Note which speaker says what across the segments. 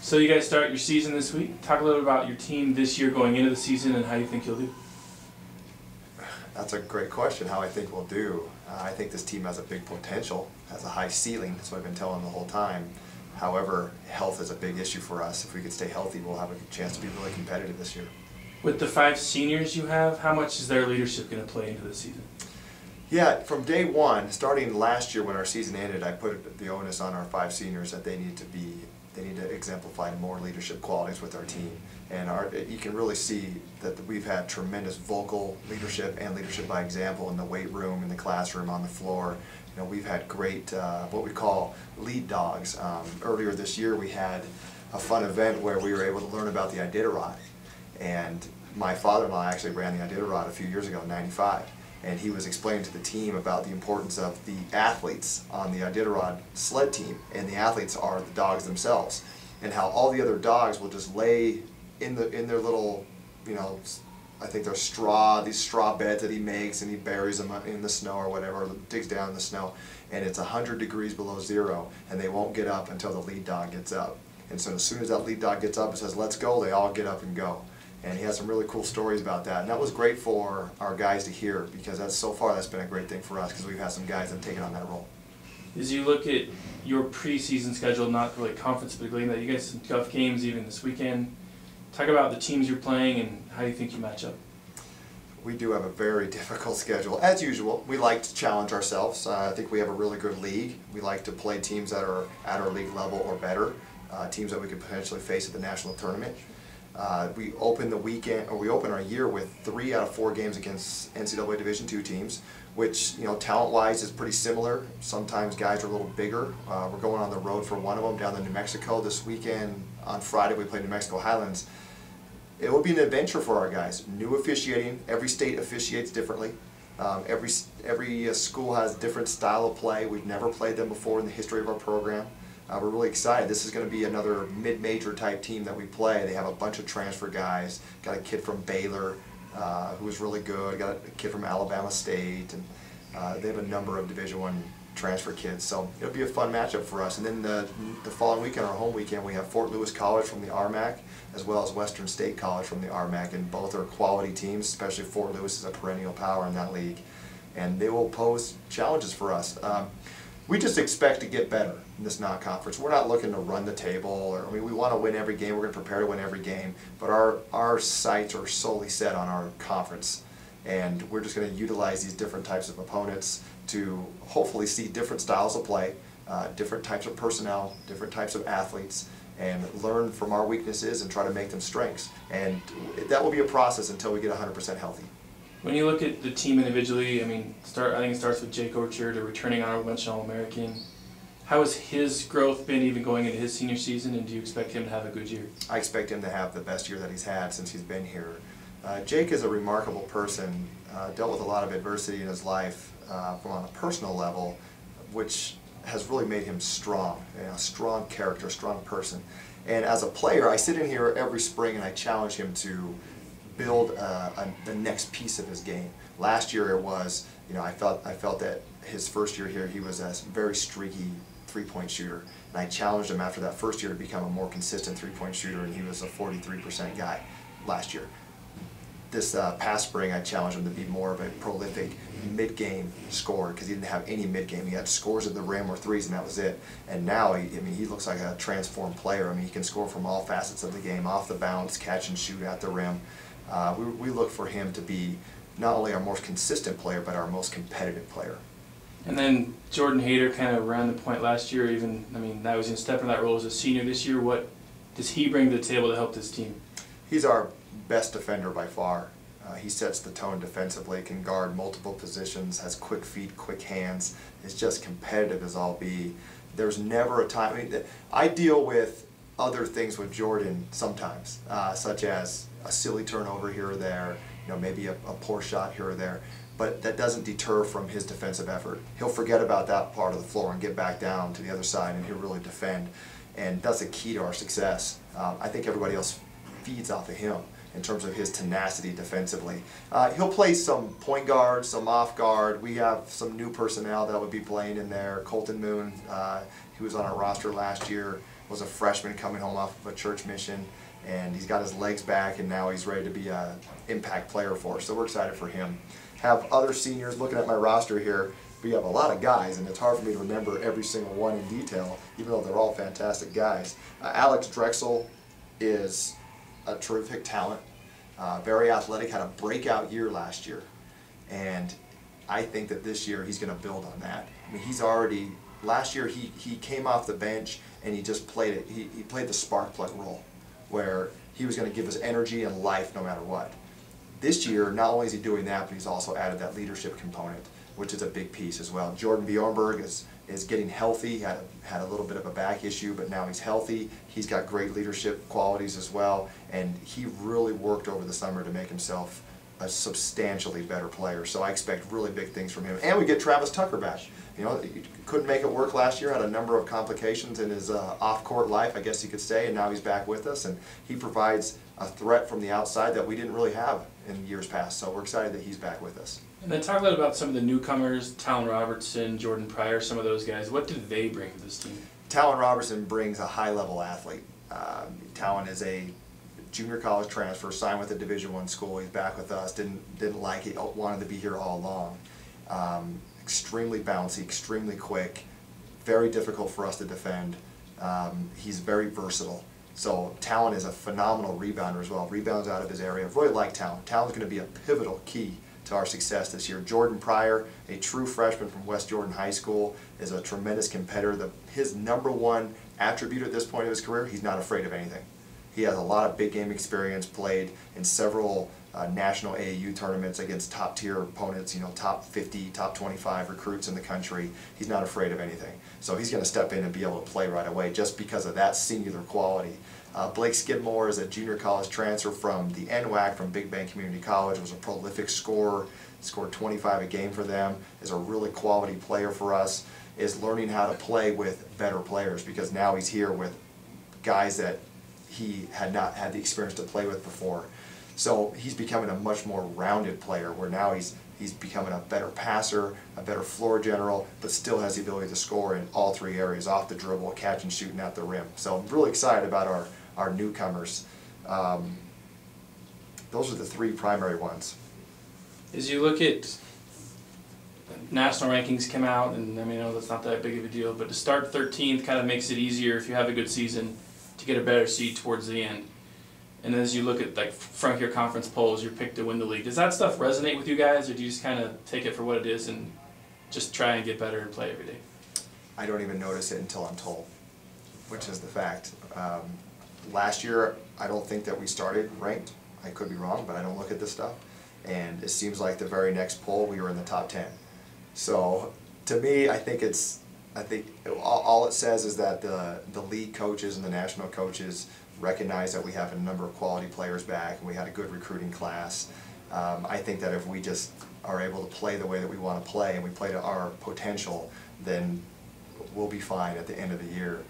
Speaker 1: So you guys start your season this week. Talk a little bit about your team this year going into the season and how you think you'll do.
Speaker 2: That's a great question, how I think we'll do. I think this team has a big potential, has a high ceiling. That's what I've been telling them the whole time. However, health is a big issue for us. If we could stay healthy, we'll have a chance to be really competitive this year.
Speaker 1: With the 5 seniors you have, how much is their leadership going to play into the season?
Speaker 2: Yeah, from day one, starting last year when our season ended, I put the onus on our 5 seniors that they need to exemplify more leadership qualities with our team. And you can really see that we've had tremendous vocal leadership and leadership by example in the weight room, in the classroom, on the floor. You know, we've had great, what we call lead dogs. Earlier this year we had a fun event where we were able to learn about the Iditarod. And my father-in-law actually ran the Iditarod a few years ago in '95. And he was explaining to the team about the importance of the athletes on the Iditarod sled team, and the athletes are the dogs themselves, and how all the other dogs will just lay in their little, you know, I think they're these straw beds that he makes, and he buries them in the snow or whatever, or digs down in the snow, and it's 100 degrees below zero, and they won't get up until the lead dog gets up. And so as soon as that lead dog gets up and says, "Let's go," they all get up and go. And he has some really cool stories about that, and that was great for our guys to hear, because so far that's been a great thing for us, because we've had some guys that have taken on that role.
Speaker 1: As you look at your preseason schedule, not really conference, but that you guys some tough games even this weekend. Talk about the teams you're playing and how you think you match up.
Speaker 2: We do have a very difficult schedule. As usual, we like to challenge ourselves. I think we have a really good league. We like to play teams that are at our league level or better, teams that we could potentially face at the national tournament. We open our year with 3 out of 4 games against NCAA Division II teams, which, you know, talent-wise is pretty similar. Sometimes guys are a little bigger. We're going on the road for one of them down to New Mexico this weekend. On Friday we play New Mexico Highlands. It will be an adventure for our guys. New officiating. Every state officiates differently. Every school has a different style of play. We've never played them before in the history of our program. We're really excited. This is going to be another mid-major type team that we play. They have a bunch of transfer guys. Got a kid from Baylor who was really good. Got a kid from Alabama State, and they have a number of Division I transfer kids. So it'll be a fun matchup for us. And then the following weekend, our home weekend, we have Fort Lewis College from the RMAC, as well as Western State College from the RMAC, and both are quality teams. Especially Fort Lewis is a perennial power in that league, and they will pose challenges for us. We just expect to get better in this non-conference. We're not looking to run the table. We want to win every game. We're going to prepare to win every game. But our sights are solely set on our conference. And we're just going to utilize these different types of opponents to hopefully see different styles of play, different types of personnel, different types of athletes, and learn from our weaknesses and try to make them strengths. And that will be a process until we get 100% healthy.
Speaker 1: When you look at the team individually, I think it starts with Jake Orchard, a returning honorable mention All-American. How has his growth been even going into his senior season, and do you expect him to have a good year?
Speaker 2: I expect him to have the best year that he's had since he's been here. Jake is a remarkable person, dealt with a lot of adversity in his life from on a personal level, which has really made him strong, a strong character, a strong person. And as a player, I sit in here every spring and I challenge him to build the next piece of his game. Last year it was, you know, I felt that his first year here he was a very streaky three-point shooter, and I challenged him after that first year to become a more consistent three-point shooter, and he was a 43% guy last year. This past spring I challenged him to be more of a prolific mid-game scorer, because he didn't have any mid-game. He had scores at the rim or threes, and that was it. And now he looks like a transformed player. He can score from all facets of the game, off the bounce, catch and shoot at the rim. We look for him to be not only our most consistent player, but our most competitive player.
Speaker 1: And then Jordan Hayter kind of ran the point last year. That was going to step into that role as a senior this year. What does he bring to the table to help this team?
Speaker 2: He's our best defender by far. He sets the tone defensively, can guard multiple positions, has quick feet, quick hands, is just competitive as all be. There's never a time. I deal with other things with Jordan sometimes, such as a silly turnover here or there, maybe a poor shot here or there, but that doesn't deter from his defensive effort. He'll forget about that part of the floor and get back down to the other side, and he'll really defend, and that's a key to our success. I think everybody else feeds off of him in terms of his tenacity defensively. He'll play some point guard, some off guard. We have some new personnel that would be playing in there. Colton Moon, he was on our roster last year. was a freshman coming home off of a church mission, and he's got his legs back, and now he's ready to be an impact player for us. So we're excited for him. Have other seniors. Looking at my roster here, we have a lot of guys, and it's hard for me to remember every single one in detail, even though they're all fantastic guys. Alex Drexel is a terrific talent, very athletic, had a breakout year last year, and I think that this year he's going to build on that. I mean, he's already, last year he came off the bench and he just played it. He played the spark plug role, where he was going to give us energy and life no matter what. This year, not only is he doing that, but he's also added that leadership component, which is a big piece as well. Jordan Bjornberg is getting healthy. Had a little bit of a back issue, but now he's healthy. He's got great leadership qualities as well, and he really worked over the summer to make himself a substantially better player. So I expect really big things from him. And we get Travis Tucker back. You know, he couldn't make it work last year, had a number of complications in his off-court life, I guess you could say, and now he's back with us, and he provides a threat from the outside that we didn't really have in years past. So we're excited that he's back with us.
Speaker 1: And then talk a little about some of the newcomers, Talon Robertson, Jordan Pryor, some of those guys. What do they bring to this team?
Speaker 2: Talon Robertson brings a high-level athlete. Talon is a junior college transfer, signed with a Division I school. He's back with us. Didn't like it. Wanted to be here all along. Extremely bouncy, extremely quick, very difficult for us to defend. He's very versatile. So Talon is a phenomenal rebounder as well. Rebounds out of his area. Really like Talon. Talon's going to be a pivotal key to our success this year. Jordan Pryor, a true freshman from West Jordan High School, is a tremendous competitor. His #1 attribute at this point of his career, he's not afraid of anything. He has a lot of big game experience, played in several national AAU tournaments against top tier opponents, you know, top 50, top 25 recruits in the country. He's not afraid of anything. So he's going to step in and be able to play right away just because of that singular quality. Blake Skidmore is a junior college transfer from the NWAC, from Big Bend Community College, was a prolific scorer, scored 25 a game for them, is a really quality player for us, is learning how to play with better players because now he's here with guys that he had not had the experience to play with before. So he's becoming a much more rounded player, where now he's becoming a better passer, a better floor general, but still has the ability to score in all three areas, off the dribble, catch and shooting at the rim. So I'm really excited about our newcomers. Those are the three primary ones.
Speaker 1: As you look at national rankings come out, and I mean, I know that's not that big of a deal, but to start 13th kind of makes it easier if you have a good season to get a better seed towards the end. And as you look at like Frontier Conference polls, you're picked to win the league. Does that stuff resonate with you guys, or do you just kind of take it for what it is and just try and get better and play every day?
Speaker 2: I don't even notice it until I'm told, which is the fact. Last year, I don't think that we started ranked. I could be wrong, but I don't look at this stuff. And it seems like the very next poll, we were in the top 10. So to me, I think all it says is that the league coaches and the national coaches recognize that we have a number of quality players back and we had a good recruiting class. I think that if we just are able to play the way that we want to play and we play to our potential, then we'll be fine at the end of the year.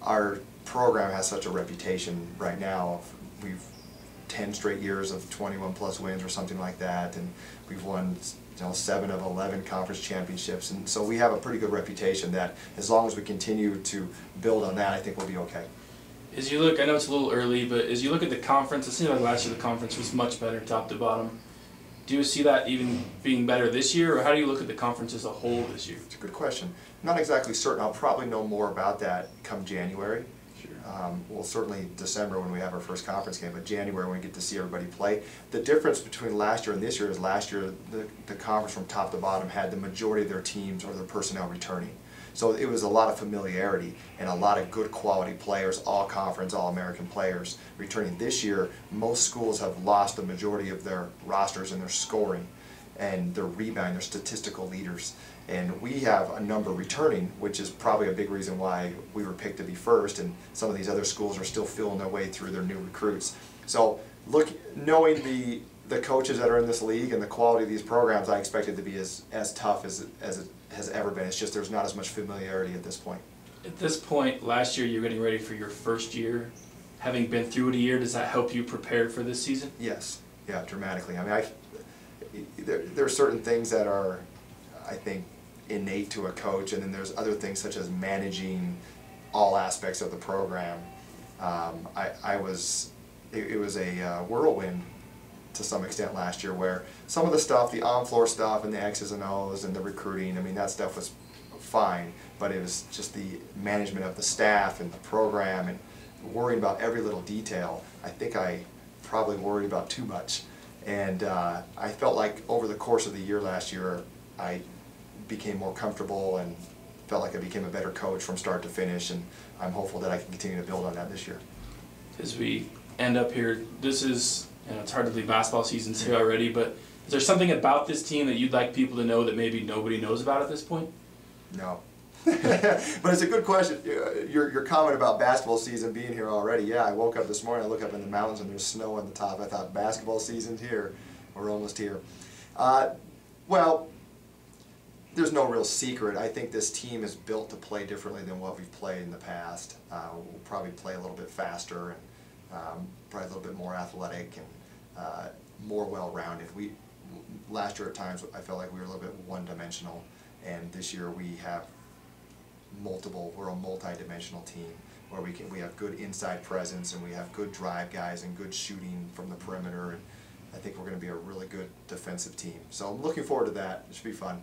Speaker 2: Our program has such a reputation right now. We've 10 straight years of 21+ wins or something like that, and we've won 7 of 11 conference championships, and so we have a pretty good reputation that as long as we continue to build on that, I think we'll be okay.
Speaker 1: As you look, I know it's a little early, but as you look at the conference, it seems like last year the conference was much better top to bottom. Do you see that even being better this year, or how do you look at the conference as a whole this year?
Speaker 2: It's a good question. I'm not exactly certain. I'll probably know more about that come January.
Speaker 1: Sure.
Speaker 2: Well, certainly December when we have our first conference game, but January when we get to see everybody play. The difference between last year and this year is last year the conference from top to bottom had the majority of their teams or their personnel returning. So it was a lot of familiarity and a lot of good quality players, all conference, all American players returning. This year, most schools have lost the majority of their rosters and their scoring and their rebounding, their statistical leaders. And we have a number returning, which is probably a big reason why we were picked to be first, and some of these other schools are still feeling their way through their new recruits. So knowing the coaches that are in this league and the quality of these programs, I expect it to be as tough as it has ever been. It's just there's not as much familiarity at this point.
Speaker 1: At this point, last year you're getting ready for your first year. Having been through it a year, does that help you prepare for this season?
Speaker 2: Yes, yeah, dramatically. I mean, there are certain things that are, I think, innate to a coach, and then there's other things such as managing all aspects of the program. It was a whirlwind to some extent last year, where some of the stuff, the on-floor stuff and the X's and O's and the recruiting, I mean, that stuff was fine, but it was just the management of the staff and the program and worrying about every little detail. I think I probably worried about too much, and I felt like over the course of the year last year I became more comfortable and felt like I became a better coach from start to finish, and I'm hopeful that I can continue to build on that this year.
Speaker 1: As we end up here, this is, it's hard to believe basketball season's here already, but is there something about this team that you'd like people to know that maybe nobody knows about at this point?
Speaker 2: No. But it's a good question. Your comment about basketball season being here already, yeah, I woke up this morning, I look up in the mountains and there's snow on the top. I thought, basketball season's here. We're almost here. Well, there's no real secret. I think this team is built to play differently than what we've played in the past. We'll probably play a little bit faster and probably a little bit more athletic and more well-rounded. Last year at times I felt like we were a little bit one-dimensional, and this year we have we're a multi-dimensional team where we have good inside presence and we have good drive guys and good shooting from the perimeter, and I think we're going to be a really good defensive team. So I'm looking forward to that. It should be fun.